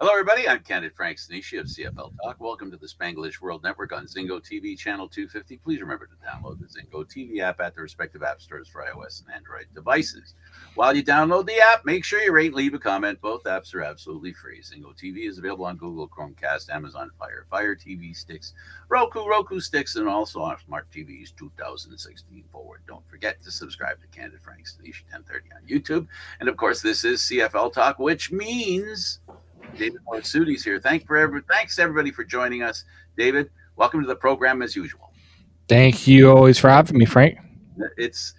Hello, everybody. I'm Candid Stanisci of CFL Talk. Welcome to the Spanglish World Network on Zingo TV, channel 250. Please remember to download the Zingo TV app at the respective app stores for iOS and Android devices. While you download the app, make sure you rate and leave a comment. Both apps are absolutely free. Zingo TV is available on Google, Chromecast, Amazon Fire TV sticks, Roku sticks, and also on Smart TVs 2016 forward. Don't forget to subscribe to Candid Stanisci 1030 on YouTube. And of course, this is CFL Talk, which means David Morassutti here. Thanks everybody for joining us. David, welcome to the program as usual. Thank you always for having me, Frank. It's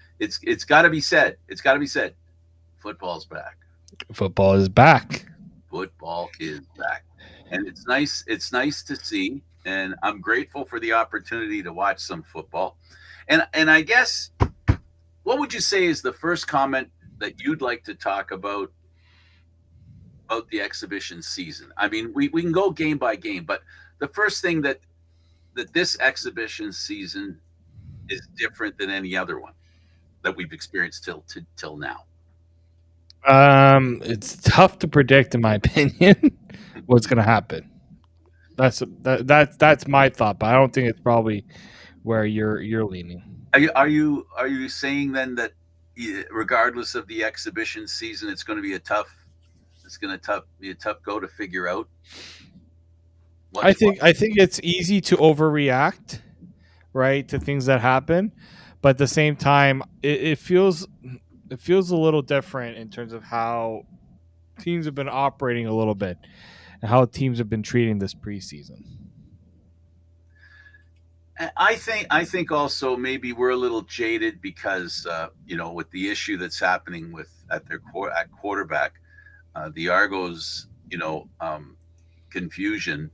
got to be said. It's got to be said. Football's back. Football is back. Football is back, and it's nice. It's nice to see, and I'm grateful for the opportunity to watch some football. And I guess, what would you say is the first comment that you'd like to talk about the exhibition season? I mean, we can go game by game, but the first thing that this exhibition season is different than any other one that we've experienced till now. It's tough to predict, in my opinion, what's going to happen. That's my thought, but I don't think it's probably where you're leaning. Are you saying then that regardless of the exhibition season, it's going to be a tough go to figure out? I think it's easy to overreact, right, to things that happen, but at the same time, it feels a little different in terms of how teams have been operating a little bit and how teams have been treating this preseason. I think also maybe we're a little jaded because with the issue that's happening at quarterback, the Argos, confusion,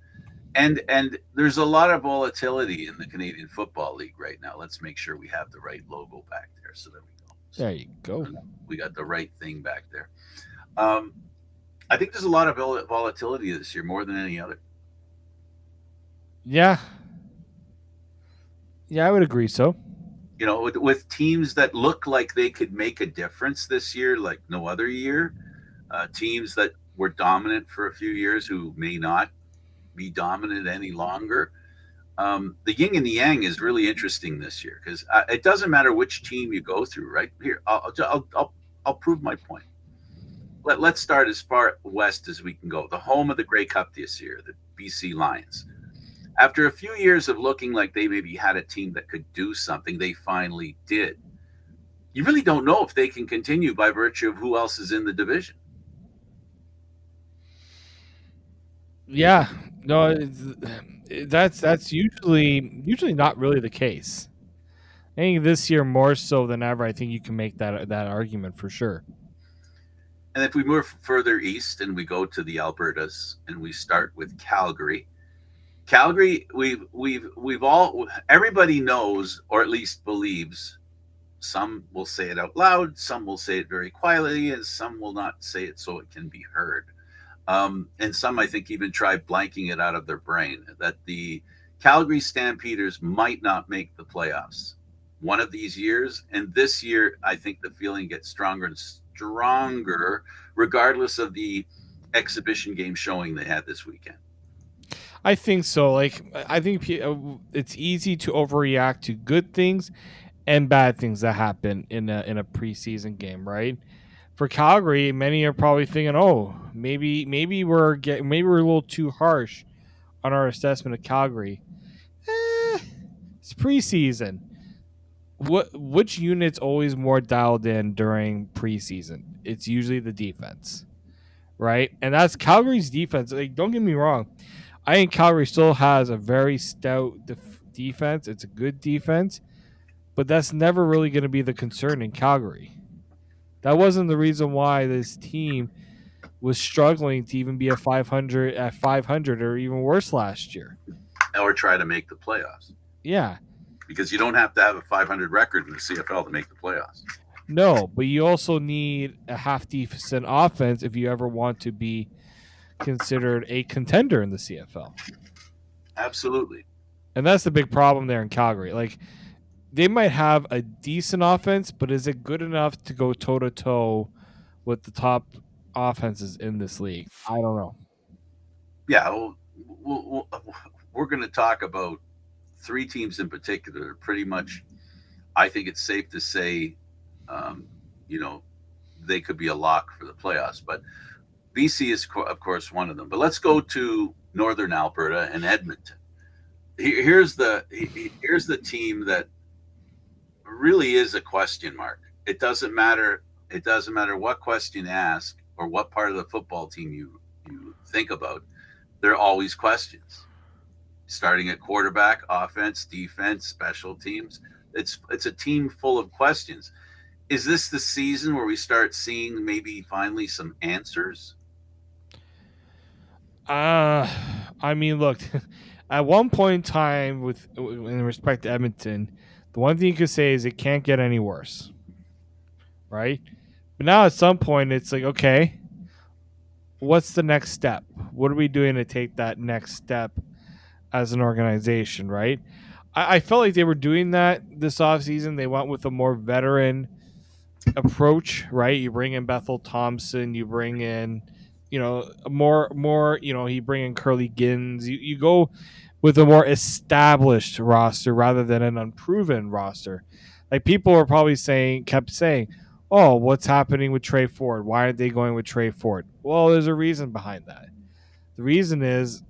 and there's a lot of volatility in the Canadian Football League right now. Let's make sure we have the right logo back there. So there we go. There you go. We got the right thing back there. I think there's a lot of volatility this year, more than any other. Yeah, I would agree so. With teams that look like they could make a difference this year, like no other year. Teams that were dominant for a few years who may not be dominant any longer. The yin and the yang is really interesting this year because it doesn't matter which team you go through. Right here, I'll prove my point. Let's start as far west as we can go. The home of the Grey Cup this year, the BC Lions. After a few years of looking like they maybe had a team that could do something, they finally did. You really don't know if they can continue by virtue of who else is in the division. Yeah, no, that's usually not really the case. I think this year more so than ever. I think you can make that argument for sure. And if we move further east and we go to the Albertas and we start with Calgary, everybody knows, or at least believes. Some will say it out loud, some will say it very quietly, and some will not say it so it can be heard. And some, I think, even try blanking it out of their brain, that the Calgary Stampeders might not make the playoffs one of these years. And this year, I think the feeling gets stronger and stronger, regardless of the exhibition game showing they had this weekend. I think so. I think it's easy to overreact to good things and bad things that happen in a preseason game, right? For Calgary, many are probably thinking, "Oh, maybe we're a little too harsh on our assessment of Calgary." It's preseason. Which unit's always more dialed in during preseason? It's usually the defense, right? And that's Calgary's defense. Like, don't get me wrong, I think Calgary still has a very stout defense. It's a good defense, but that's never really going to be the concern in Calgary. That wasn't the reason why this team was struggling to even be at 500 or even worse last year. Or try to make the playoffs. Yeah. Because you don't have to have a 500 record in the CFL to make the playoffs. No, but you also need a half-decent offense if you ever want to be considered a contender in the CFL. Absolutely. And that's the big problem there in Calgary. Like, they might have a decent offense, but is it good enough to go toe-to-toe with the top offenses in this league? I don't know. Yeah, we're going to talk about three teams in particular. Pretty much, I think it's safe to say, um, you know, they could be a lock for the playoffs. But BC is, of course, one of them. But let's go to Northern Alberta and Edmonton. Here's the team that really is a question mark. It doesn't matter. It doesn't matter what question you ask or what part of the football team you think about. There are always questions. Starting at quarterback, offense, defense, special teams. It's a team full of questions. Is this the season where we start seeing maybe finally some answers? Uh, I mean, look, at one point in time, with in respect to Edmonton, the one thing you could say is it can't get any worse, right? But now at some point, it's like, okay, what's the next step? What are we doing to take that next step as an organization, right? I felt like they were doing that this offseason. They went with a more veteran approach, right? You bring in Bethel Thompson, you bring in, more, you bring in Curly Gins. You go with a more established roster rather than an unproven roster. Like people were probably kept saying, "Oh, what's happening with Trey Ford? Why aren't they going with Trey Ford?" Well, there's a reason behind that. The reason is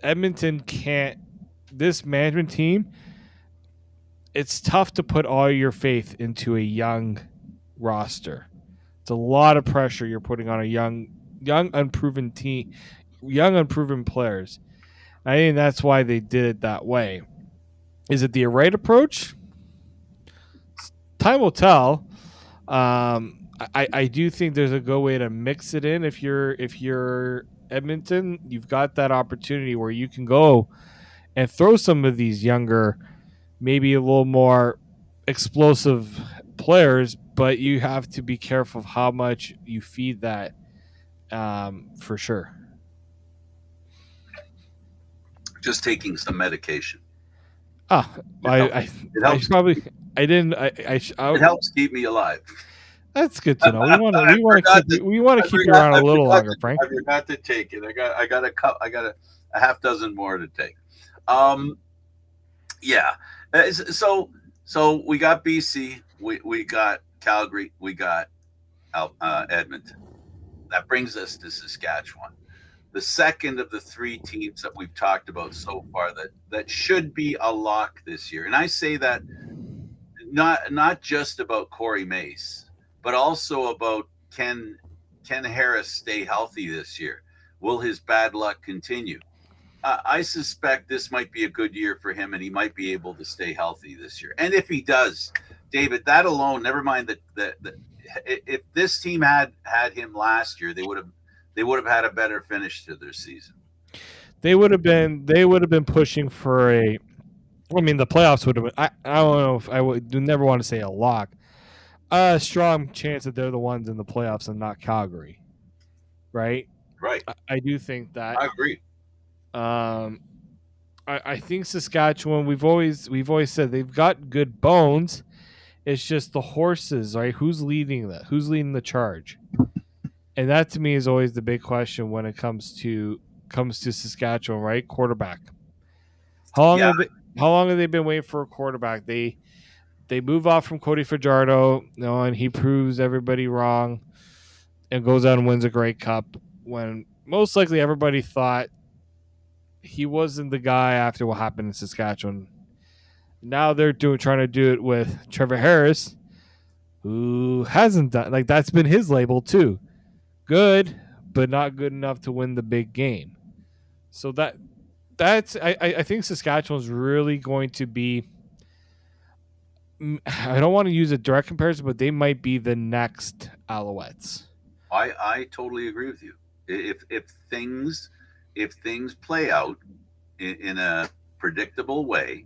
Edmonton can't. This management team, it's tough to put all your faith into a young roster. It's a lot of pressure you're putting on a young unproven team, young unproven players. I think that's why they did it that way. Is it the right approach? Time will tell. I do think there's a good way to mix it in. If you're Edmonton, you've got that opportunity where you can go and throw some of these younger, maybe a little more explosive players, but you have to be careful of how much you feed that, for sure. Just taking some medication. Ah, It helps. It I helps. probably I didn't It helps keep me alive. that's good to know. We want to I we want to forgot keep to. you we want I to keep you forgot. around a little longer, Frank. I forgot to take it. I got a cup. I got a half dozen more to take. Um, yeah. So we got BC. We got Calgary. We got Edmonton. That brings us to Saskatchewan, the second of the three teams that we've talked about so far that should be a lock this year. And I say that not just about Corey Mace, but also about Ken Harris stay healthy this year. Will his bad luck continue? I suspect this might be a good year for him, and he might be able to stay healthy this year. And if he does, David, that alone, never mind that if this team had him last year, they would have had a better finish to their season. They would have been pushing for a. I mean, the playoffs would have been. I don't know if I would do never want to say a lock. A strong chance that they're the ones in the playoffs and not Calgary, right? Right. I do think that. I agree. Um, I think Saskatchewan. We've always said they've got good bones. It's just the horses, right? Who's leading that? Who's leading the charge? And that to me is always the big question when it comes to Saskatchewan, right? Quarterback. How long Yeah. have they how long have they been waiting for a quarterback? They move off from Cody Fajardo, and he proves everybody wrong and goes out and wins a Grey Cup when most likely everybody thought he wasn't the guy after what happened in Saskatchewan. Now they're trying to do it with Trevor Harris, who hasn't done like that's been his label too. Good, but not good enough to win the big game. So that's I think Saskatchewan's really going to be. I don't want to use a direct comparison, but they might be the next Alouettes. I totally agree with you. If things play out in a predictable way,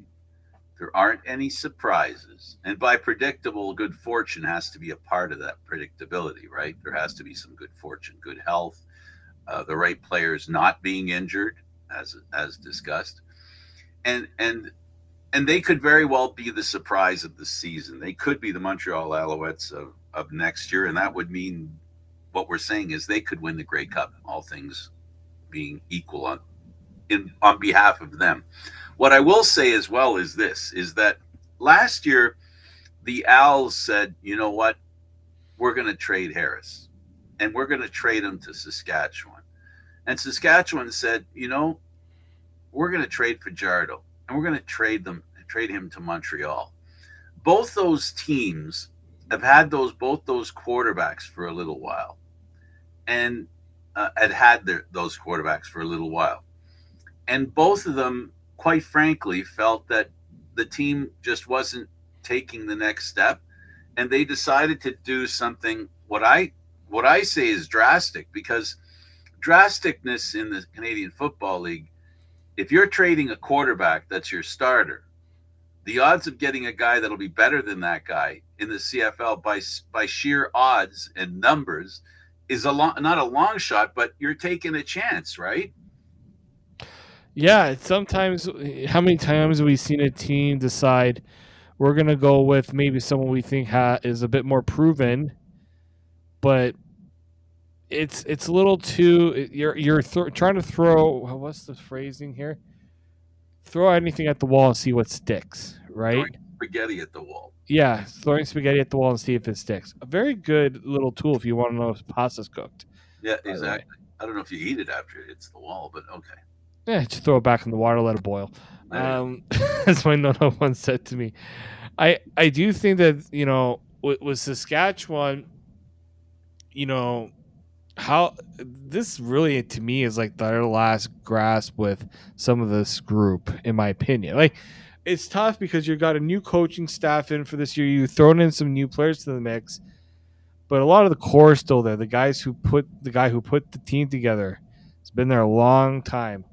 there aren't any surprises. And by predictable, good fortune has to be a part of that predictability, right? There has to be some good fortune, good health, the right players not being injured, as discussed, and they could very well be the surprise of the season. They could be the Montreal Alouettes of next year, and that would mean what we're saying is they could win the Grey Cup, all things being equal on behalf of them. What I will say as well is this: is that last year the Owls said, you know what, we're going to trade Harris, and we're going to trade him to Saskatchewan. And Saskatchewan said, you know, we're going to trade Fajardo, and we're going to trade him to Montreal. Both those teams have had both those quarterbacks for a little while, and those quarterbacks for a little while, and both of them, quite frankly, felt that the team just wasn't taking the next step, and they decided to do something what I say is drastic, because drasticness in the Canadian Football League, if you're trading a quarterback that's your starter, the odds of getting a guy that'll be better than that guy in the CFL by sheer odds and numbers is not a long shot, but you're taking a chance, right? Yeah, sometimes how many times have we seen a team decide we're gonna go with maybe someone we think is a bit more proven, but it's a little too you're trying to throw what's the phrasing here? Throw anything at the wall and see what sticks, right? Throwing spaghetti at the wall. Yeah, throwing spaghetti at the wall and see if it sticks. A very good little tool if you want to know if pasta's cooked. Yeah, By the way, exactly. I don't know if you eat it after it hits the wall, but okay. yeah, just throw it back in the water, let it boil. There you go. That's what no one said to me. I do think that with Saskatchewan, you know how this really to me is like their last grasp with some of this group, in my opinion. Like it's tough because you got a new coaching staff in for this year. You've thrown in some new players to the mix, but a lot of the core is still there. The guy who put the team together has been there a long time.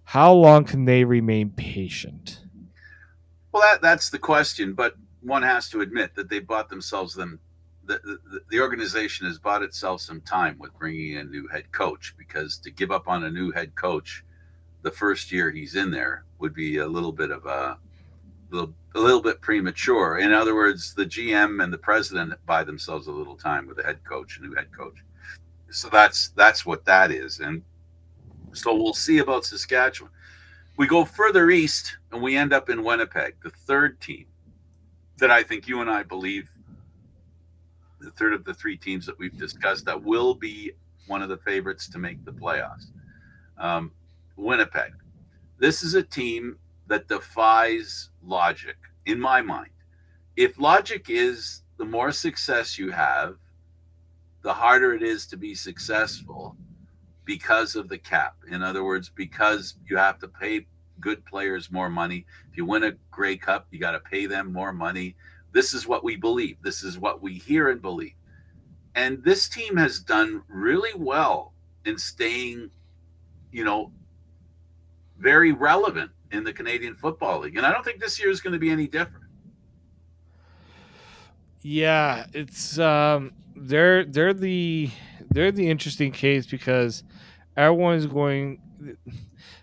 How long can they remain patient? Well, that's the question, but one has to admit that they bought themselves them. The organization has bought itself some time with bringing in a new head coach, because to give up on a new head coach the first year he's in there would be a little bit of a little bit premature. In other words, the GM and the president buy themselves a little time with a new head coach. So that's what that is, and so we'll see about Saskatchewan. We go further east and we end up in Winnipeg, the third team that I think you and I believe, the third of the three teams that we've discussed, that will be one of the favorites to make the playoffs. Um, Winnipeg. This is a team that defies logic, in my mind. If logic is the more success you have, the harder it is to be successful because of the cap. In other words, because you have to pay good players more money. If you win a Grey Cup, you got to pay them more money. This is what we believe. This is what we hear and believe. And this team has done really well in staying, very relevant in the Canadian Football League. And I don't think this year is going to be any different. Yeah, it's they're the interesting case because everyone's going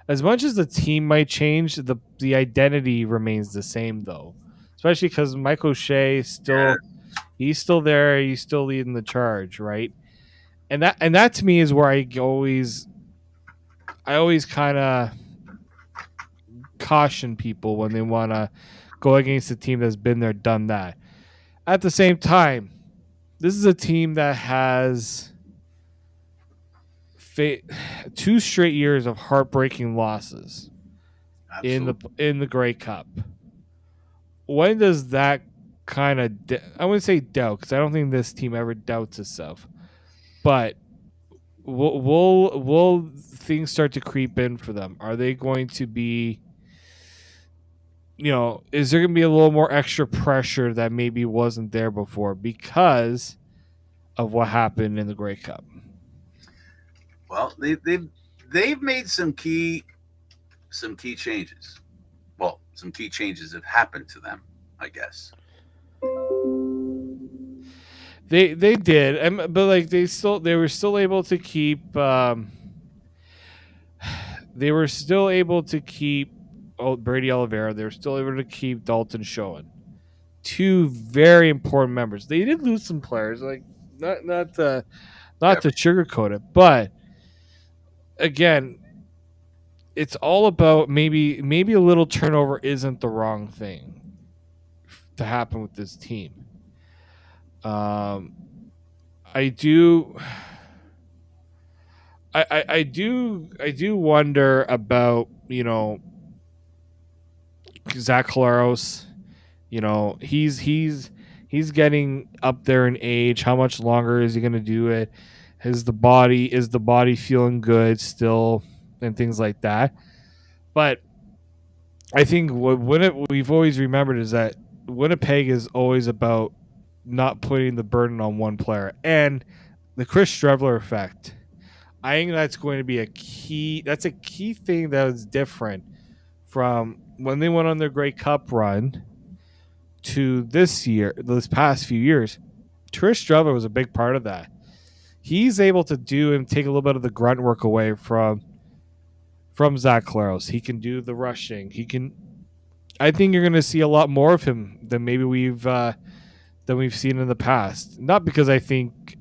as much as the team might change, the identity remains the same though. Especially because Michael Shea Yeah. he's still there, he's still leading the charge, right? And that to me is where I always kind of caution people when they want to go against a team that's been there, done that. At the same time, this is a team that has 2 straight years of heartbreaking losses Absolutely. in the Grey Cup. When does that kind of I wouldn't say doubt, because I don't think this team ever doubts itself, but will things start to creep in for them? Are they going to be, is there going to be a little more extra pressure that maybe wasn't there before because of what happened in the Grey Cup? Well, they've made some key changes. Well, some key changes have happened to them, I guess. They did, but like they were still able to keep they were still able to keep Brady Oliveira. They were still able to keep Dalton Schoen. 2 very important members. They did lose some players, like not Yeah. to sugarcoat it, but again, it's all about maybe a little turnover isn't the wrong thing to happen with this team. Um, I do. I do wonder about Zach Claros. He's getting up there in age. How much longer is he going to do it? Is the body feeling good still, and things like that. But I think we've always remembered is that Winnipeg is always about not putting the burden on one player, and the Chris Streveler effect. I think that's going to be a key. That's a key thing that was different from when they went on their Grey Cup run to this past few years. Chris Streveler was a big part of that. He's able to do and take a little bit of the grunt work away from Zach Claros. He can do the rushing. He can. I think you're going to see a lot more of him than we've seen in the past. Not because I think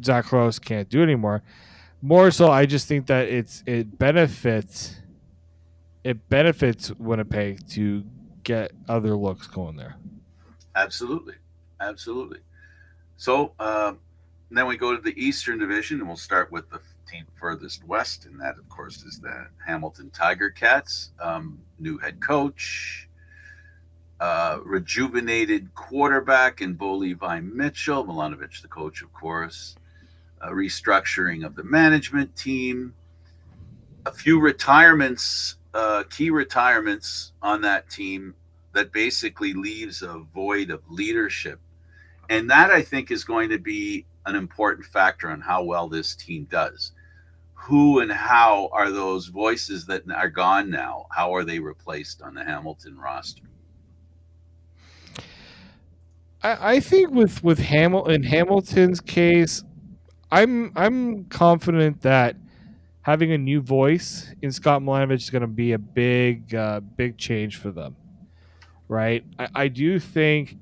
Zach Claros can't do it anymore. More so, I just think that it benefits Winnipeg to get other looks going there. Absolutely, absolutely. So then we go to the Eastern Division, and we'll start with the team furthest west, and that, of course, is the Hamilton Tiger Cats. New head coach, rejuvenated quarterback in Bo Levi Mitchell, Milanovic, the coach of Corus, restructuring of the management team, a few retirements, key retirements on that team that basically leaves a void of leadership. And that, I think, is going to be an important factor on how well this team does. Who and how are those voices that are gone now? How are they replaced on the Hamilton roster? I think with in Hamilton's case, I'm confident that having a new voice in Scott Milanovic is going to be a big change for them, right? I do think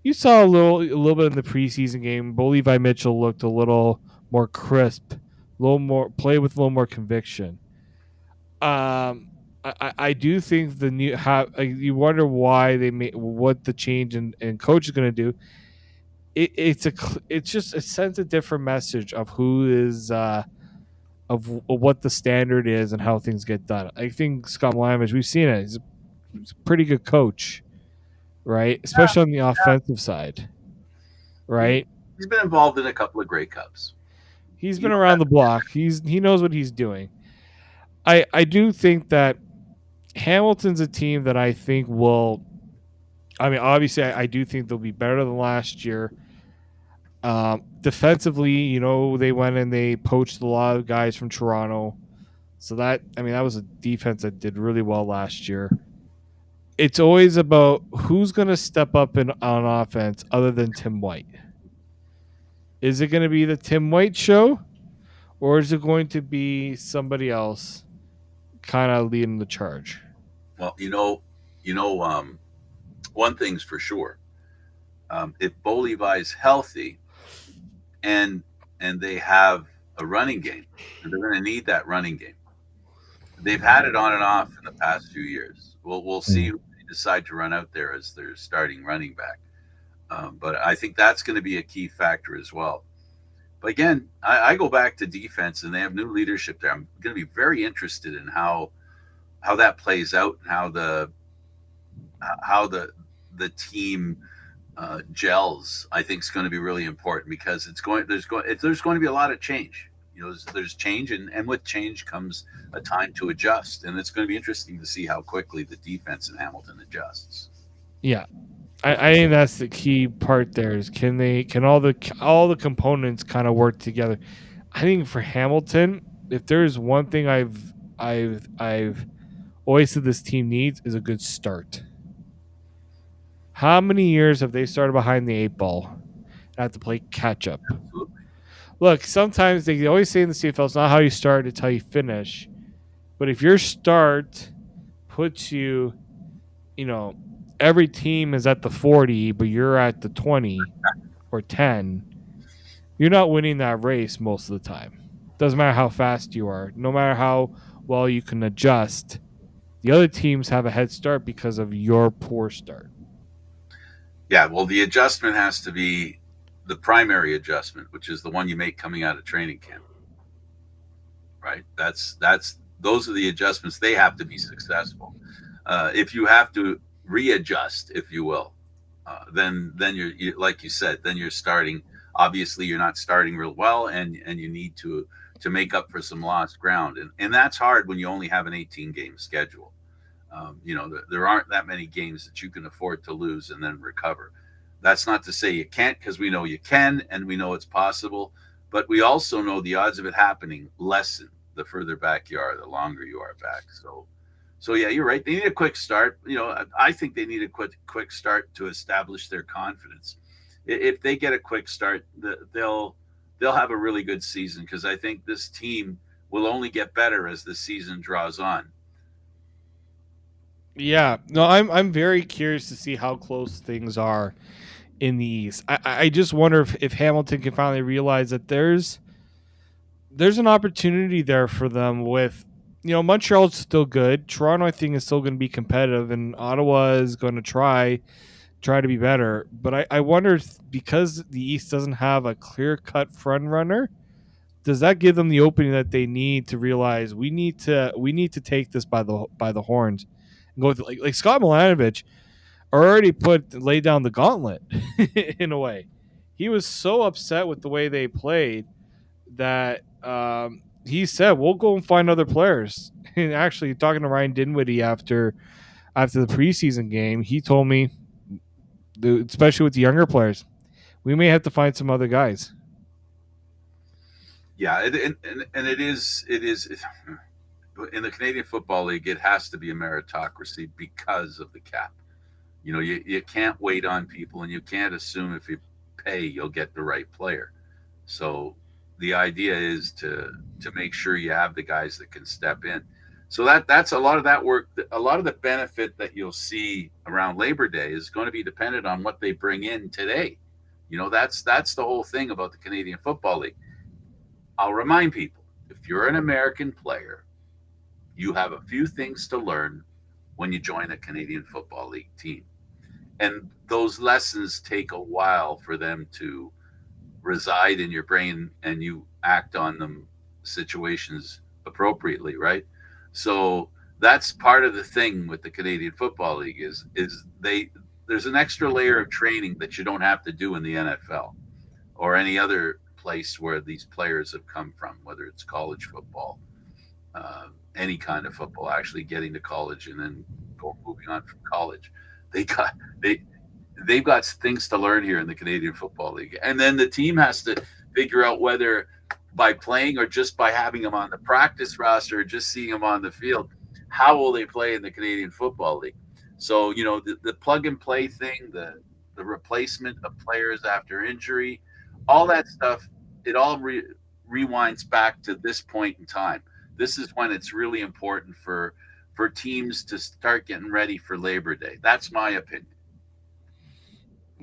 you saw a little bit in the preseason game. Bo Levi Mitchell looked a little more crisp, a little more play with a little more conviction. I do think the new you wonder why they made what the change in coach is going to do. It's just it sends a different message of who is of what the standard is and how things get done. I think Scott Milanovic, we've seen it. He's a pretty good coach, right? Especially on the offensive side, He, right? he's been involved in a couple of Grey Cups. He's You been know around that. the block. He knows what he's doing. I do think that Hamilton's a team that I think will. I mean, obviously, I do think they'll be better than last year. Defensively, they went and they poached a lot of guys from Toronto. So that was a defense that did really well last year. It's always about who's going to step up on offense other than Tim White. Is it going to be the Tim White show, or is it going to be somebody else kind of leading the charge? Well, one thing's for sure. If Bo Levi's healthy and they have a running game, and they're going to need that running game. They've had it on and off in the past few years. We'll see who they decide to run out there as their starting running back. But I think that's going to be a key factor as well. But again, I go back to defense, and they have new leadership there. I'm going to be very interested in how that plays out, and how the team gels. I think is going to be really important because there's going to be a lot of change. There's change, and with change comes a time to adjust, and it's going to be interesting to see how quickly the defense in Hamilton adjusts. Yeah, I think that's the key part. There is can all the components kind of work together. I think for Hamilton, if there's one thing I've always said this team needs is a good start. How many years have they started behind the eight ball and have to play catch up? Absolutely. Look, sometimes they always say in the CFL, it's not how you start, it's how you finish. But if your start puts you, every team is at the 40, but you're at the 20 or 10, you're not winning that race most of the time. Doesn't matter how fast you are, no matter how well you can adjust. The other teams have a head start because of your poor start. Yeah, well, the adjustment has to be the primary adjustment, which is the one you make coming out of training camp, right? That's those are the adjustments. They have to be successful. If you have to readjust, if you will, then like you said, then you're starting. Obviously, you're not starting real well, and you need to make up for some lost ground, and that's hard when you only have an 18 game schedule. There aren't that many games that you can afford to lose and then recover. That's not to say you can't, because we know you can and we know it's possible, but we also know the odds of it happening lessen the further back you are, the longer you are back. So yeah, you're right. They need a quick start. I think they need a quick start to establish their confidence. If they get a quick start, they'll have a really good season, because I think this team will only get better as the season draws on. Yeah, no, I'm very curious to see how close things are in the East. I just wonder if Hamilton can finally realize that there's an opportunity there for them. With Montreal's still good. Toronto, I think, is still going to be competitive, and Ottawa is going to try to be better. But I wonder if, because the East doesn't have a clear cut front runner, does that give them the opening that they need to realize we need to take this by the horns and go with it? Like Scott Milanovic already laid down the gauntlet in a way. He was so upset with the way they played that he said, "We'll go and find other players." And actually, talking to Ryan Dinwiddie after the preseason game, he told me, especially with the younger players, we may have to find some other guys. Yeah, and it is in the Canadian Football League. It has to be a meritocracy because of the cap. You can't wait on people, and you can't assume if you pay you'll get the right player. So the idea is to make sure you have the guys that can step in. So that's a lot of that work. A lot of the benefit that you'll see around Labor Day is going to be dependent on what they bring in today. That's the whole thing about the Canadian Football League. I'll remind people, if you're an American player, you have a few things to learn when you join a Canadian Football League team. And those lessons take a while for them to reside in your brain and you act on them situations appropriately, right? So that's part of the thing with the Canadian Football League is there's an extra layer of training that you don't have to do in the NFL or any other place where these players have come from, whether it's college football, any kind of football, actually getting to college and then moving on from college. They got they they've got things to learn here in the Canadian Football League, and then the team has to figure out whether by playing or just by having them on the practice roster or just seeing them on the field, how will they play in the Canadian Football League? So the plug and play thing, the replacement of players after injury, all that stuff, it all rewinds back to this point in time. This is when it's really important for teams to start getting ready for Labor Day. That's my opinion.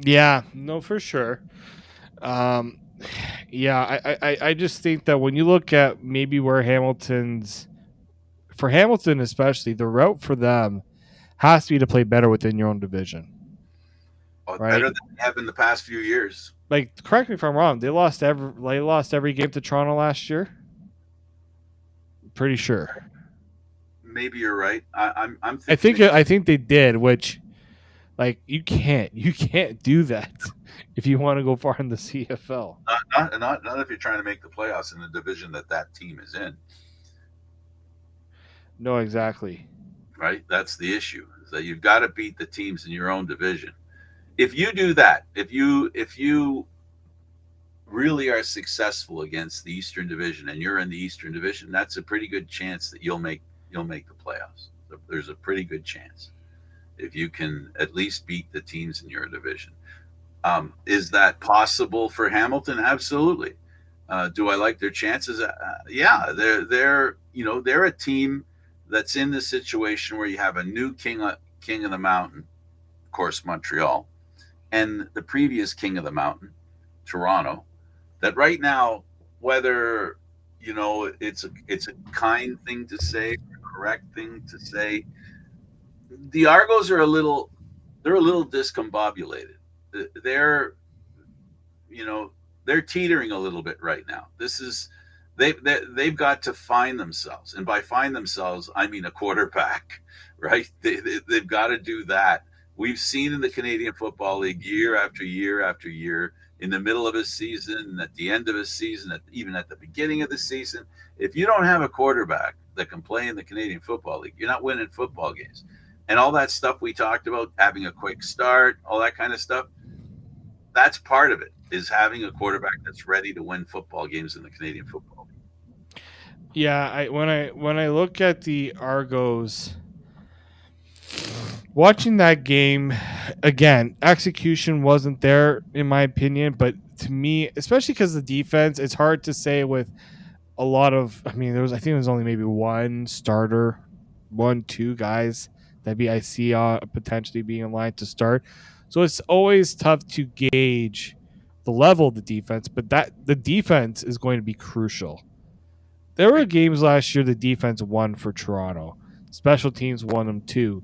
Yeah, no, for sure. Um, yeah, I just think that when you look at maybe where for Hamilton especially, the route for them has to be to play better within your own division, Better right? than they have in the past few years. Like, correct me if I'm wrong. They lost every game to Toronto last year. Pretty sure. Maybe you're right. I'm I thinking think I think they did, which, like, you can't do that if you want to go far in the CFL. not if you're trying to make the playoffs in the division that team is in, No, exactly. right? That's the issue. Is that you've got to beat the teams in your own division. If you do that, if you really are successful against the Eastern Division and you're in the Eastern Division, that's a pretty good chance that you'll make the playoffs. There's a pretty good chance if you can at least beat the teams in your division. Is that possible for Hamilton? Absolutely. Do I like their chances? Yeah, they're a team that's in the situation where you have a new king of the mountain, of course Montreal, and the previous king of the mountain, Toronto. That right now, whether it's a kind thing to say, a correct thing to say. The Argos are they're a little discombobulated. They're you know they're teetering a little bit right now. They've got to find themselves, and by find themselves I mean a quarterback, right? They've got to do that. We've seen in the Canadian Football League year after year after year, in the middle of a season, at the end of a season, even at the beginning of the season, if you don't have a quarterback that can play in the Canadian Football League, you're not winning football games. And all that stuff we talked about, having a quick start, all that kind of stuff, that's part of it, is having a quarterback that's ready to win football games in the Canadian Football League. Yeah, when I look at the Argos, watching that game again, execution wasn't there in my opinion, but to me, especially because the defense, it's hard to say with a lot of. I mean, I think there was only maybe one starter, one, two guys that I see potentially being in line to start. So it's always tough to gauge the level of the defense, but that the defense is going to be crucial. There were games last year the defense won for Toronto. Special teams won them too.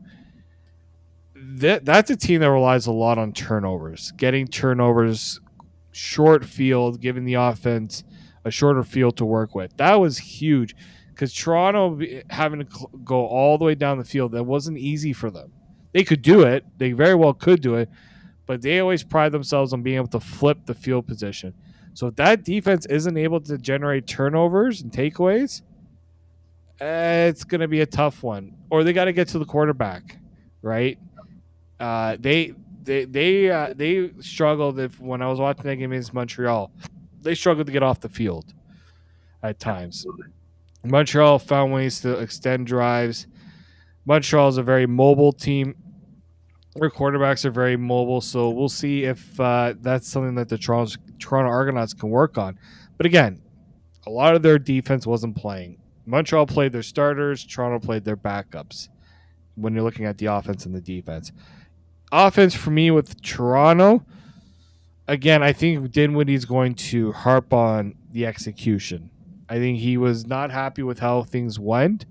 That's a team that relies a lot on turnovers, getting turnovers, short field, giving the offense a shorter field to work with. That was huge because Toronto having to go all the way down the field, that wasn't easy for them. They could do it. They very well could do it, but they always pride themselves on being able to flip the field position. So if that defense isn't able to generate turnovers and takeaways, it's going to be a tough one. Or they got to get to the quarterback, right? They struggled. If when I was watching that game against Montreal, they struggled to get off the field at times. Absolutely. Montreal found ways to extend drives. Montreal is a very mobile team. Their quarterbacks are very mobile, so we'll see if that's something that the Toronto Argonauts can work on. But again, a lot of their defense wasn't playing. Montreal played their starters. Toronto played their backups when you're looking at the offense and the defense. Offense for me with Toronto, again, I think Dinwiddie's going to harp on the execution. I think he was not happy with how things went,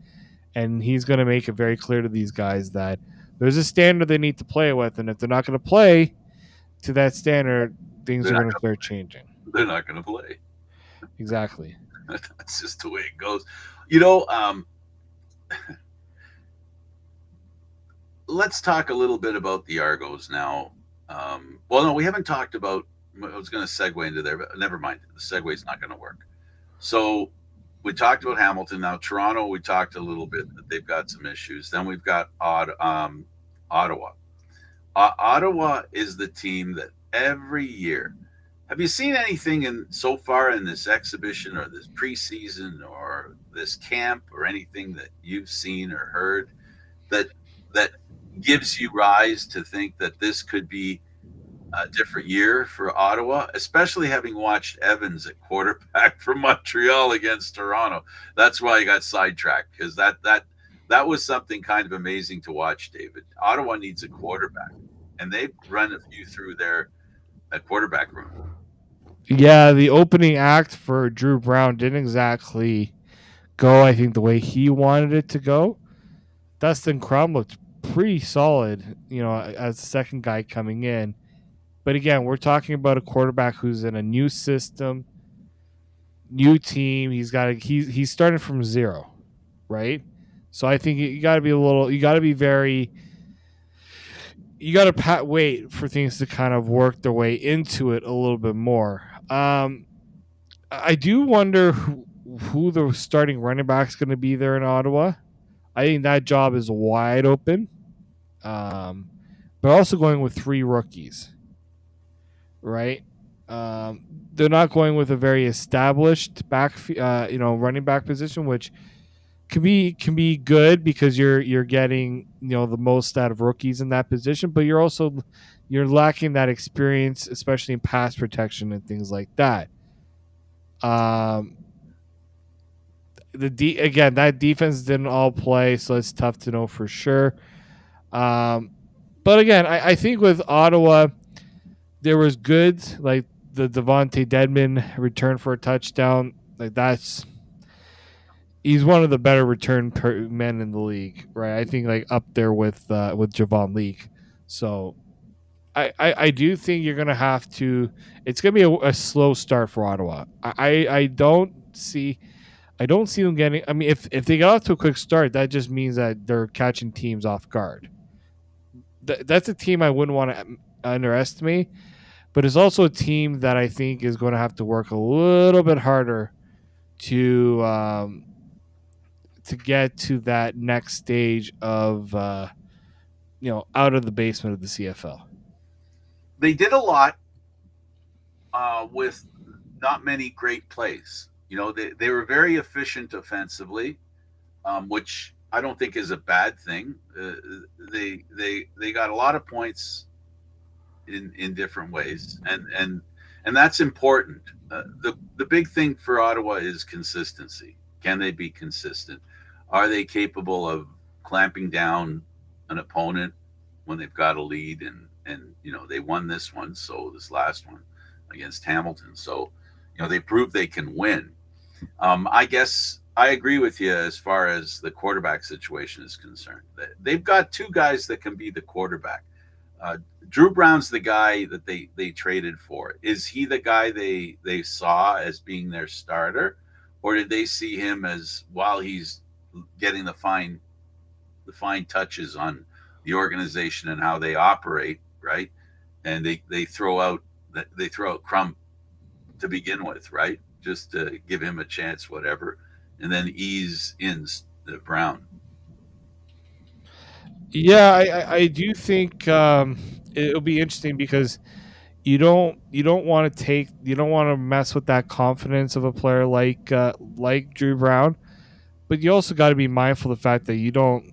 and he's going to make it very clear to these guys that there's a standard they need to play with, and if they're not going to play to that standard, things are going to start changing. They're not going to play. Exactly. That's just the way it goes. You know, let's talk a little bit about the Argos now. Well, no, we haven't talked about. I was going to segue into there, but never mind. The segue is not going to work. So we talked about Hamilton. Now Toronto, we talked a little bit that they've got some issues. Then we've got Ottawa. Ottawa is the team that every year. Have you seen anything so far in this exhibition or this preseason or this camp or anything that you've seen or heard that gives you rise to think that this could be a different year for Ottawa, especially having watched Evans at quarterback for Montreal against Toronto? That's why I got sidetracked, because that was something kind of amazing to watch, David. Ottawa needs a quarterback, and they've run a few through their quarterback room. Yeah, the opening act for Drew Brown didn't exactly go, I think, the way he wanted it to go. Dustin Crum looked pretty solid, as the second guy coming in. But again, we're talking about a quarterback who's in a new system, new team. He's starting from zero, right? So I think you got to wait for things to kind of work their way into it a little bit more. I do wonder who the starting running back is going to be there in Ottawa. I think that job is wide open. But also going with 3 rookies, right? They're not going with a very established running back position, which can be good because you're getting the most out of rookies in that position, but you're lacking that experience, especially in pass protection and things like that. That defense didn't all play, so it's tough to know for sure. But again, I think with Ottawa, there was good, like the Devontae Dedmon return for a touchdown. Like that's he's one of the better men in the league, right? I think like up there with Javon Leake. So I do think you're gonna have to. It's gonna be a slow start for Ottawa. I don't see them getting. I mean, if they get off to a quick start, that just means that they're catching teams off guard. That's a team I wouldn't want to underestimate, but it's also a team that I think is going to have to work a little bit harder to to get to that next stage of out of the basement of the CFL. They did a lot with not many great plays. They were very efficient offensively, which I don't think is a bad thing. They got a lot of points in different ways, and that's important. The big thing for Ottawa is consistency. Can they be consistent? Are they capable of clamping down an opponent when they've got a lead? And they won this one, so this last one against Hamilton. So they proved they can win. I guess I agree with you as far as the quarterback situation is concerned. They've got two guys that can be the quarterback. Drew Brown's the guy that they traded for. Is he the guy they saw as being their starter, or did they see him as, while he's getting the fine touches on the organization and how they operate, right? And they throw out Crump to begin with, right? Just to give him a chance, whatever, and then ease in the Brown. Yeah, I do think it'll be interesting because you don't want to mess with that confidence of a player like Drew Brown, but you also got to be mindful of the fact that you don't.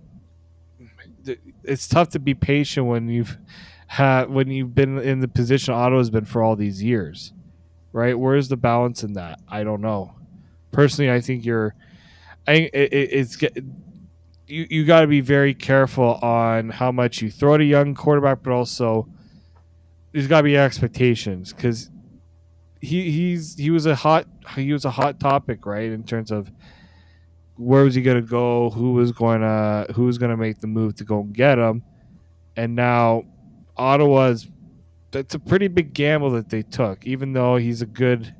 It's tough to be patient when you've been in the position Otto's been for all these years, right? Where's the balance in that? I don't know. Personally, I think you got to be very careful on how much you throw at a young quarterback, but also there's got to be expectations because he was a hot topic, right? In terms of where was he going to go, who was going to make the move to go and get him, and now Ottawa's that's a pretty big gamble that they took. Even though he's a good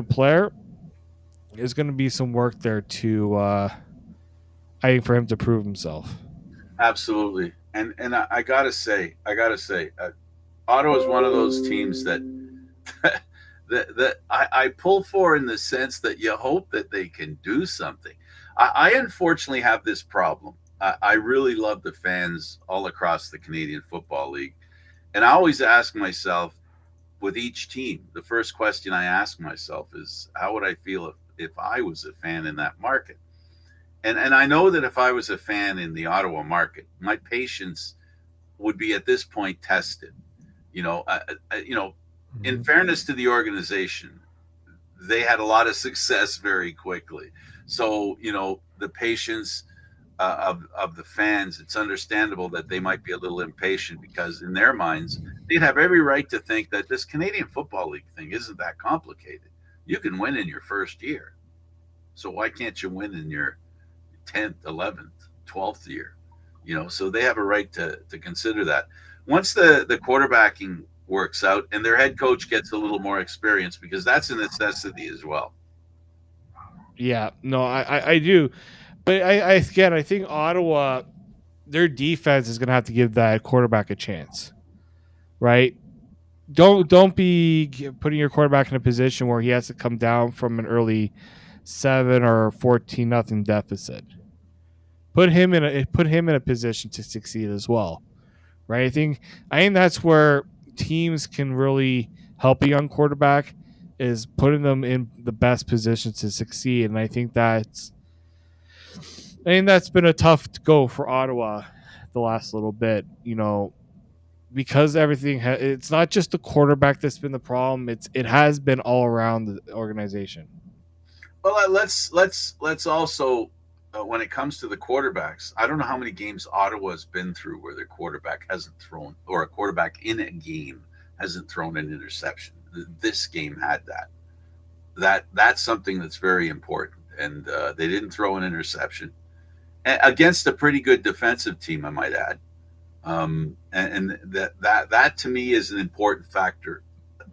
player, there's going to be some work there to I think for him to prove himself. Absolutely, and I gotta say, Ottawa is one of those teams that that I pull for, in the sense that you hope that they can do something. I unfortunately have this problem. I really love the fans all across the Canadian Football League, and I always ask myself, with each team, the first question I ask myself is, how would I feel if I was a fan in that market? And I know that if I was a fan in the Ottawa market, my patience would be at this point tested. You know, in Mhm. fairness to the organization, they had a lot of success very quickly. So the patience of the fans, it's understandable that they might be a little impatient, because in their minds they'd have every right to think that this Canadian Football League thing isn't that complicated. You can win in your first year, so why can't you win in your 10th, 11th, 12th year? So they have a right to consider that. Once the quarterbacking works out and their head coach gets a little more experience, because that's a necessity as well. Yeah, no, I do, but I think Ottawa, their defense is going to have to give that quarterback a chance, right? Don't be putting your quarterback in a position where he has to come down from an early 7 or 14 nothing deficit. Put him in a position to succeed as well, right? I think that's where teams can really help a young quarterback, is putting them in the best position to succeed, and I think that's been a tough go for Ottawa the last little bit, because it's not just the quarterback that's been the problem. It has been all around the organization. Well, let's also, when it comes to the quarterbacks, I don't know how many games Ottawa's been through where their quarterback hasn't thrown, or a quarterback in a game hasn't thrown an interception. This game had that. That's something that's very important. and they didn't throw an interception against a pretty good defensive team, I might add. And that to me is an important factor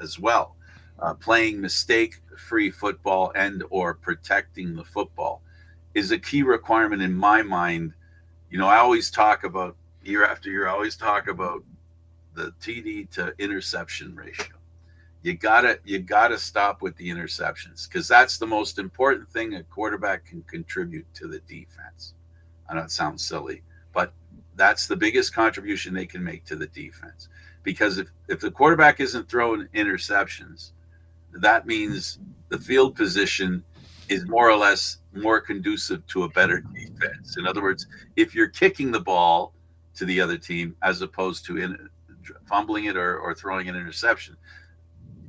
as well. Playing mistake-free football and or protecting the football is a key requirement in my mind. You know, I always talk about year after year. I always talk about the TD to interception ratio. You gotta stop with the interceptions because that's the most important thing a quarterback can contribute to the defense. I know it sounds silly, but that's the biggest contribution they can make to the defense. Because if the quarterback isn't throwing interceptions, that means the field position is more or less more conducive to a better defense. In other words, if you're kicking the ball to the other team as opposed to fumbling it or throwing an interception,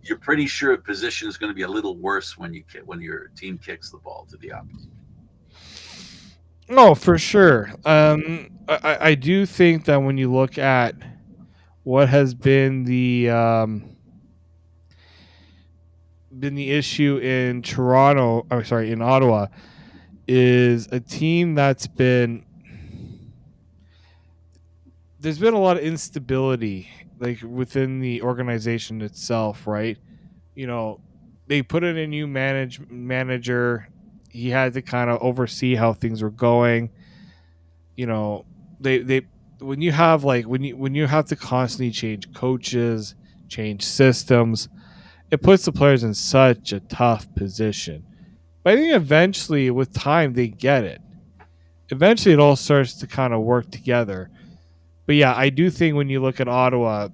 you're pretty sure position is going to be a little worse when your team kicks the ball to the opposite. Oh, for sure. I do think that when you look at what has been the issue in Toronto, I'm sorry, in Ottawa, is a team that's been there's been a lot of instability like within the organization itself, right? You know, they put in a new manager. He had to kind of oversee how things were going. You know, they when you have like when you have to constantly change coaches, change systems, it puts the players in such a tough position. But I think eventually, with time, they get it. Eventually, it all starts to kind of work together. But yeah, I do think when you look at Ottawa,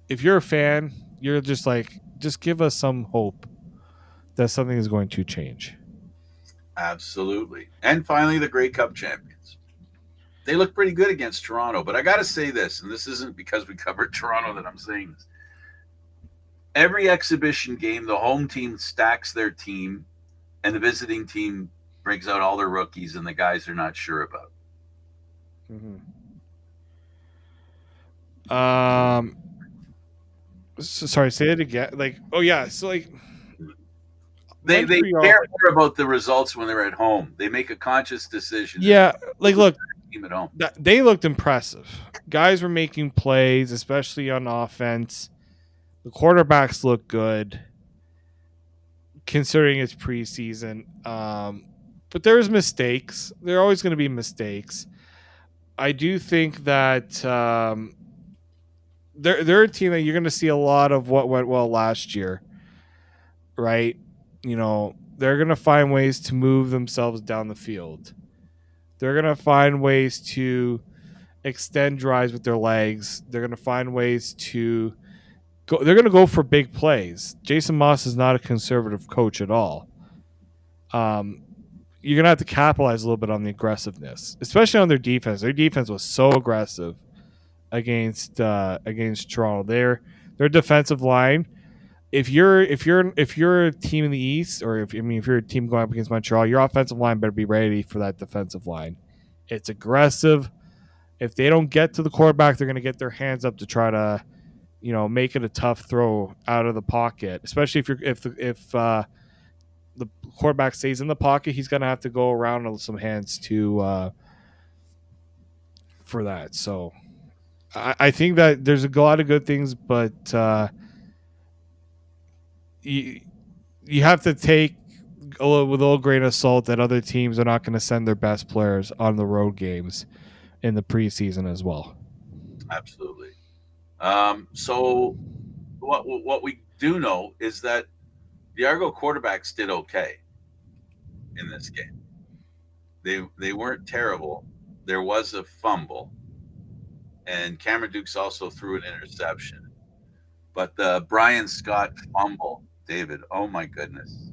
if you're a fan, you're just like, just give us some hope that something is going to change. Absolutely. And finally, the Grey Cup champions. They look pretty good against Toronto, but I got to say this, and this isn't because we covered Toronto that I'm saying this. Every exhibition game, the home team stacks their team, and the visiting team brings out all their rookies and the guys they're not sure about. Mm-hmm. Sorry, say it again. Like, oh yeah, so like They Montreal. care more about the results when they're at home. They make a conscious decision. Yeah, like look, team at home. They looked impressive. Guys were making plays, especially on offense. The quarterbacks look good, considering it's preseason. But there's mistakes. There are always going to be mistakes. I do think that they're a team that you're going to see a lot of what went well last year, right? You know, they're going to find ways to move themselves down the field. They're going to find ways to extend drives with their legs. They're going to find ways to go. They're going to go for big plays. Jason Moss is not a conservative coach at all. You're going to have to capitalize a little bit on the aggressiveness, especially on their defense. Their defense was so aggressive against Toronto. Their defensive line. If you're a team in the East, or if you're a team going up against Montreal, your offensive line better be ready for that defensive line. It's aggressive. If they don't get to the quarterback, they're going to get their hands up to try to, make it a tough throw out of the pocket. Especially if the quarterback stays in the pocket, he's going to have to go around with some hands to for that. So I think that there's a lot of good things, but you have to take with a little grain of salt that other teams are not going to send their best players on the road games in the preseason as well. Absolutely. So what we do know is that the Argo quarterbacks did okay in this game. They weren't terrible. There was a fumble, and Cameron Dukes also threw an interception. But the Brian Scott fumble, David, oh my goodness,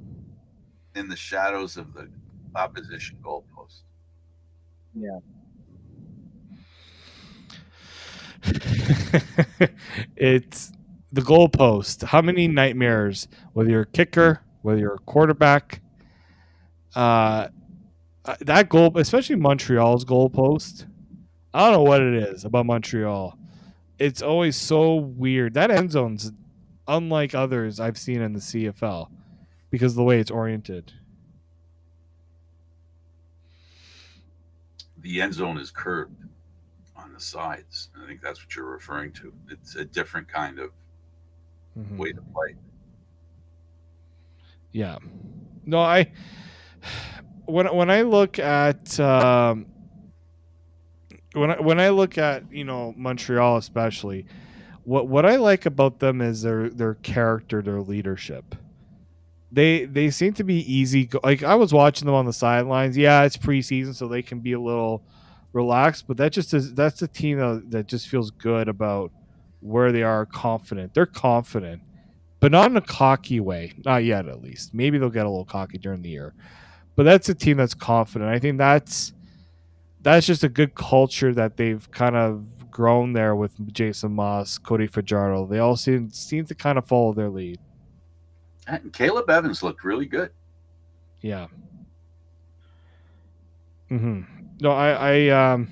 in the shadows of the opposition goalpost. Yeah. It's the goalpost. How many nightmares, whether you're a kicker, whether you're a quarterback, that goal, especially Montreal's goalpost, I don't know what it is about Montreal. It's always so weird. That end zone's unlike others I've seen in the CFL because of the way it's oriented. the end zone is curved on the sides. I think that's what you're referring to. It's a different kind of way to Mm-hmm. play. Yeah. No, I when I look at when I look at Montreal especially, what I like about them is their character, their leadership. They seem to be easy. Like I was watching them on the sidelines. Yeah, it's preseason, so they can be a little relaxed. But that's a team that just feels good about where they are. Confident. They're confident, but not in a cocky way. Not yet, at least. Maybe they'll get a little cocky during the year. But that's a team that's confident. I think that's just a good culture that they've kind of grown there with Jason Moss, Cody Fajardo. They all seem to kind of follow their lead. And Caleb Evans looked really good. Yeah. Hmm. No, I've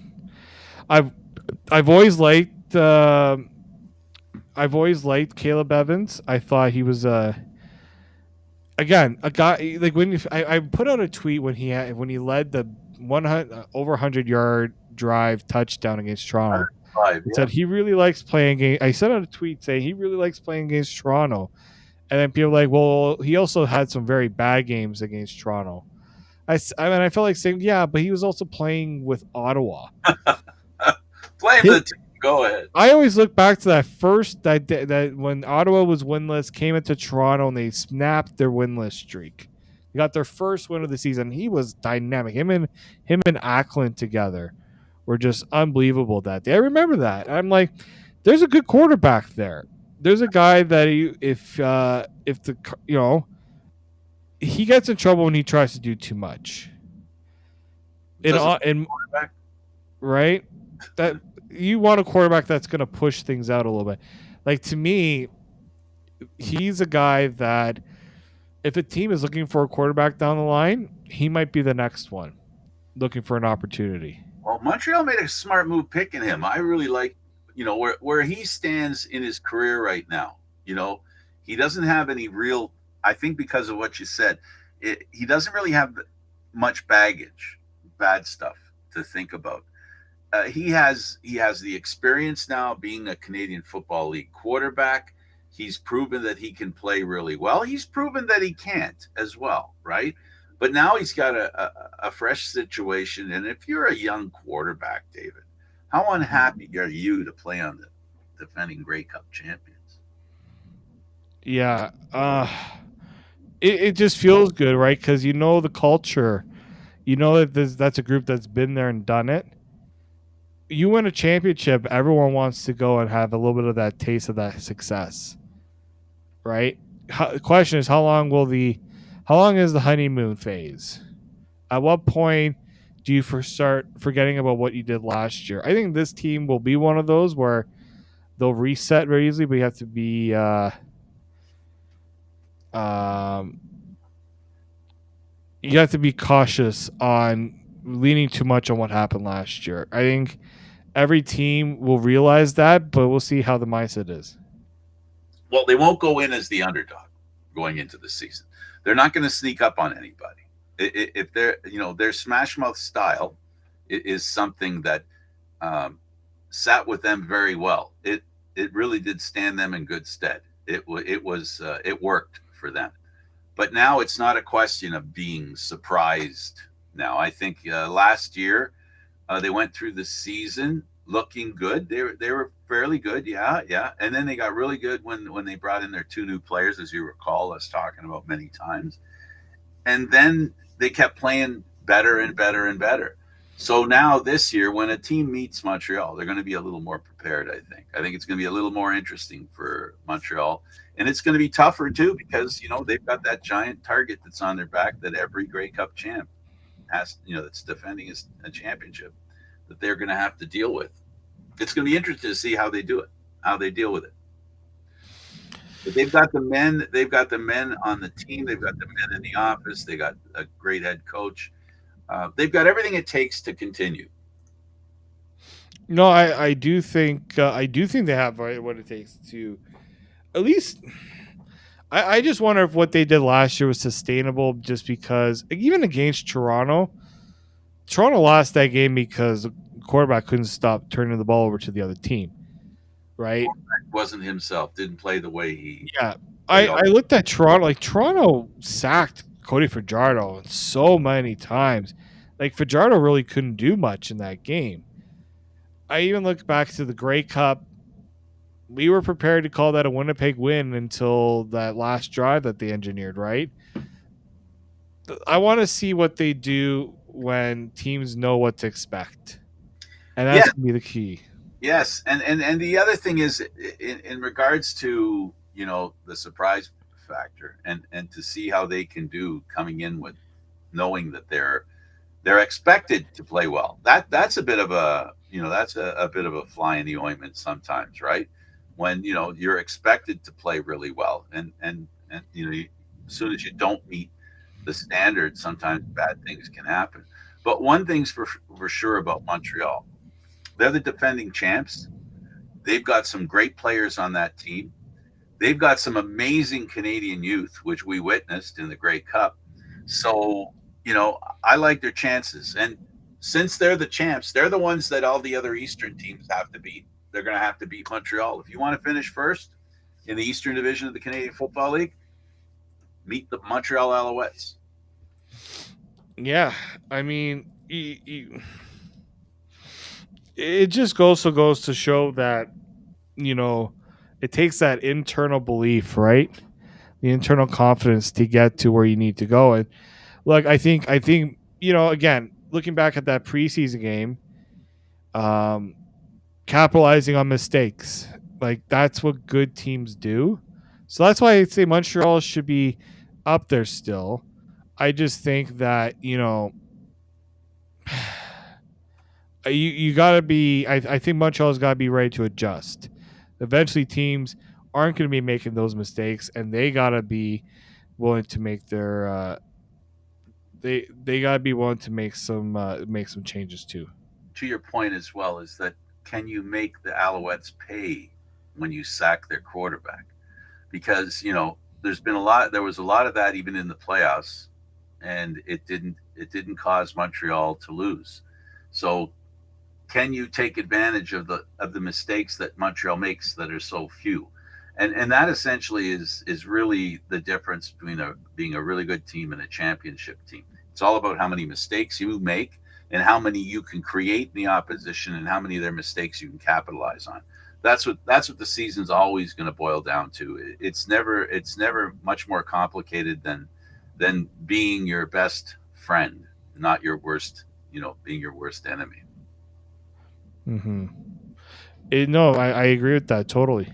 I've always liked Caleb Evans. I thought he was again a guy like I put out a tweet when he led the 100 over 100-yard drive touchdown against Toronto. 5, It yeah. said he really likes playing game. I sent out a tweet saying he really likes playing against Toronto, and then people were like, well, he also had some very bad games against Toronto. I mean, I felt like saying, yeah, but he was also playing with Ottawa. Blame the team. Go ahead. I always look back to that first that when Ottawa was winless, came into Toronto and they snapped their winless streak. They got their first win of the season. He was dynamic. Him and Ackland together were just unbelievable that day. I remember that. I'm like, there's a good quarterback there. There's a guy that if the he gets in trouble when he tries to do too much. Doesn't In quarterback. right? That you want a quarterback that's going to push things out a little bit. Like to me, he's a guy that if a team is looking for a quarterback down the line, he might be the next one looking for an opportunity. Well, Montreal made a smart move picking him. I really like, where he stands in his career right now. You know, he doesn't have any real. I think because of what you said, he doesn't really have much baggage, bad stuff to think about. He has the experience now being a Canadian Football League quarterback. He's proven that he can play really well. He's proven that he can't as well, right? But now he's got a fresh situation. And if you're a young quarterback, David, how unhappy are you to play on the defending Grey Cup champions? Yeah, it just feels good, right? Because you know the culture, you know that that's a group that's been there and done it. You win a championship, everyone wants to go and have a little bit of that taste of that success, right? The question is how long is the honeymoon phase? At what point do you start forgetting about what you did last year? I think this team will be one of those where they'll reset very easily, but you have to be um, cautious on leaning too much on what happened last year. I think every team will realize that, but we'll see how the mindset is. Well, they won't go in as the underdog going into the season. They're not going to sneak up on anybody. If they're, their smash mouth style is something that sat with them very well. It really did stand them in good stead. It worked for them. But now it's not a question of being surprised. Now I think last year they went through the season looking good. They were fairly good, yeah, yeah. And then they got really good when they brought in their two new players, as you recall us talking about many times. And then they kept playing better and better and better. So now this year, when a team meets Montreal, they're going to be a little more prepared. I think it's going to be a little more interesting for Montreal, and it's going to be tougher too because they've got that giant target that's on their back that every Grey Cup champ has. That's defending a championship that they're going to have to deal with. It's going to be interesting to see how they do it, how they deal with it. But they've got the men. They've got the men on the team. They've got the men in the office. They got a great head coach. They've got everything it takes to continue. No, I do think they have what it takes to at least. I just wonder if what they did last year was sustainable, just because like, even against Toronto, Toronto lost that game because the quarterback couldn't stop turning the ball over to the other team, right? Wasn't himself. Didn't play the way he Yeah. they I all. looked at Toronto, like Toronto sacked Cody Fajardo so many times. Like Fajardo really couldn't do much in that game. I even look back to the Grey Cup. We were prepared to call that a Winnipeg win until that last drive that they engineered, right? I want to see what they do when teams know what to expect. And Yeah, that's going to be the key. yes, and the other thing is in regards to the surprise factor and to see how they can do coming in with knowing that they're expected to play well. That's a bit of a that's a bit of a fly in the ointment sometimes, right? When you're expected to play really well, and as soon as you don't meet the standards, sometimes bad things can happen. But one thing's for sure about Montreal, they're the defending champs. They've got some great players on that team. They've got some amazing Canadian youth, which we witnessed in the Grey Cup. So, I like their chances. And since they're the champs, they're the ones that all the other Eastern teams have to beat. They're going to have to beat Montreal. If you want to finish first in the Eastern Division of the Canadian Football League, meet the Montreal Alouettes. Yeah. I mean, it just goes to show that, you know, it takes that internal belief, right? The internal confidence to get to where you need to go. And look, I think, again, looking back at that preseason game, um, capitalizing on mistakes, like that's what good teams do. So that's why I say Montreal should be up there still. I just think that, you gotta be. I think Montreal's got to be ready to adjust. Eventually, teams aren't going to be making those mistakes, and they gotta be willing to make their. They gotta be willing to make some changes too. To your point as well, is that can you make the Alouettes pay when you sack their quarterback? Because there was a lot of that even in the playoffs, and it didn't cause Montreal to lose. So can you take advantage of the mistakes that Montreal makes that are so few? And that essentially is really the difference between being a really good team and a championship team. It's all about how many mistakes you make and how many you can create in the opposition and how many of their mistakes you can capitalize on. That's what the season's always going to boil down to. It's never much more complicated than being your best friend, not your worst, being your worst enemy. Mm-hmm. No, I agree with that totally.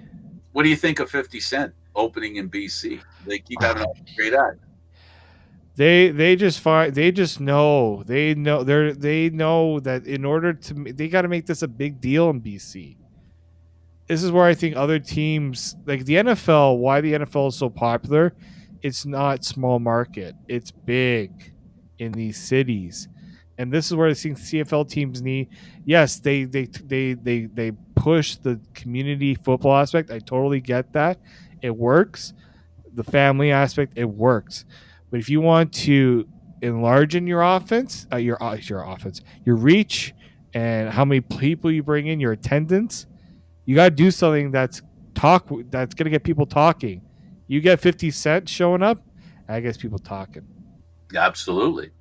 What do you think of 50 Cent opening in BC? They keep having all these great ads. They just find they know that in order to they got to make this a big deal in BC. This is where I think other teams like the NFL, why the NFL is so popular, it's not small market. It's big in these cities. And this is where I think CFL teams need. Yes, they push the community football aspect. I totally get that. It works. The family aspect, it works. But if you want to enlarge in your offense, your offense, your reach, and how many people you bring in, your attendance, you got to do something that's going to get people talking. You get 50 Cent showing up, I guess people talking. Absolutely.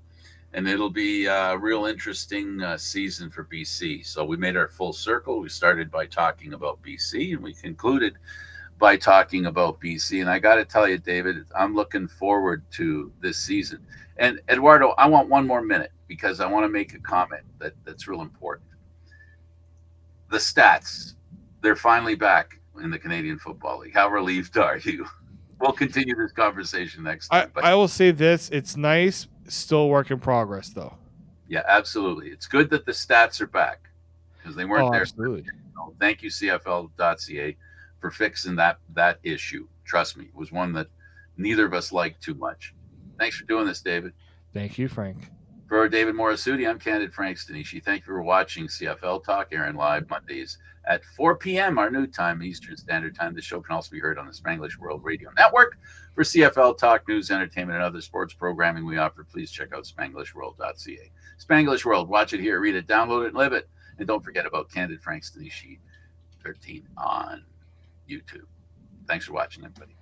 And it'll be a real interesting season for BC. So we made our full circle. We started by talking about BC and we concluded by talking about BC. And I got to tell you, David, I'm looking forward to this season. And Eduardo, I want one more minute because I want to make a comment that's real important. The stats, they're finally back in the Canadian Football League. How relieved are you? We'll continue this conversation next I, time. But I will say this: it's nice, still work in progress, though. yeah, absolutely. It's good that the stats are back because they weren't Oh, there. absolutely. So thank you, CFL.ca, for fixing that issue. Trust me, it was one that neither of us liked too much. Thanks for doing this, David. Thank you, Frank. For David Morassutti, I'm Candid Frank Stanisci. Thank you for watching CFL Talk, airing live Mondays at 4 p.m. our new time, Eastern Standard Time. The show can also be heard on the Spanglish World Radio Network. For CFL Talk, news, entertainment, and other sports programming we offer, please check out SpanglishWorld.ca. Spanglish World, watch it here, read it, download it, and live it. And don't forget about Candid Frank Stanisci 13 on YouTube. Thanks for watching, everybody.